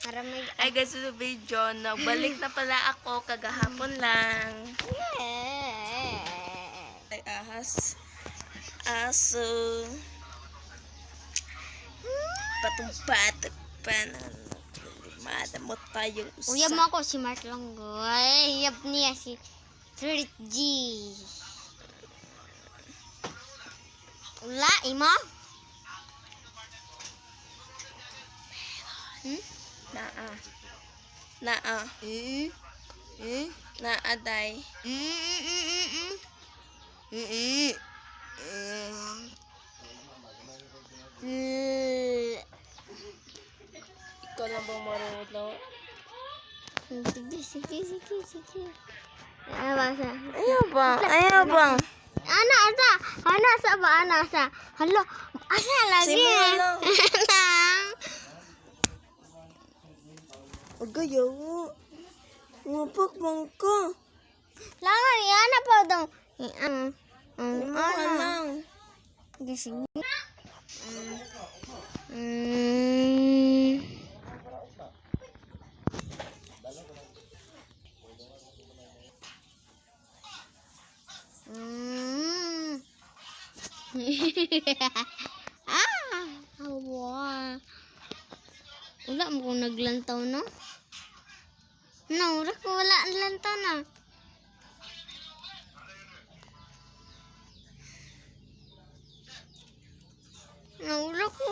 Ay guys, sa video, nagbalik na pala ako kagahapon lang. Ay ahas. Aso. Patong-patag pa na. Madamot tayong usa. Uyab mo ako si Mark Langgoy. Uyab niya si Trudy G. Ula, imo? Naa. Naa. Naa, day. Ikaw lang bang marunod lang? Sige. Basa. Ayaw bang. Ana sa. Hala, asa lagi. Simo lang. Agayaw. Wapak bang ka. Langan yan na pa daw. Ano lang. Sige. Awa. Wala mo kung naglantaw, no? No, wala lantaw na. Wala ko.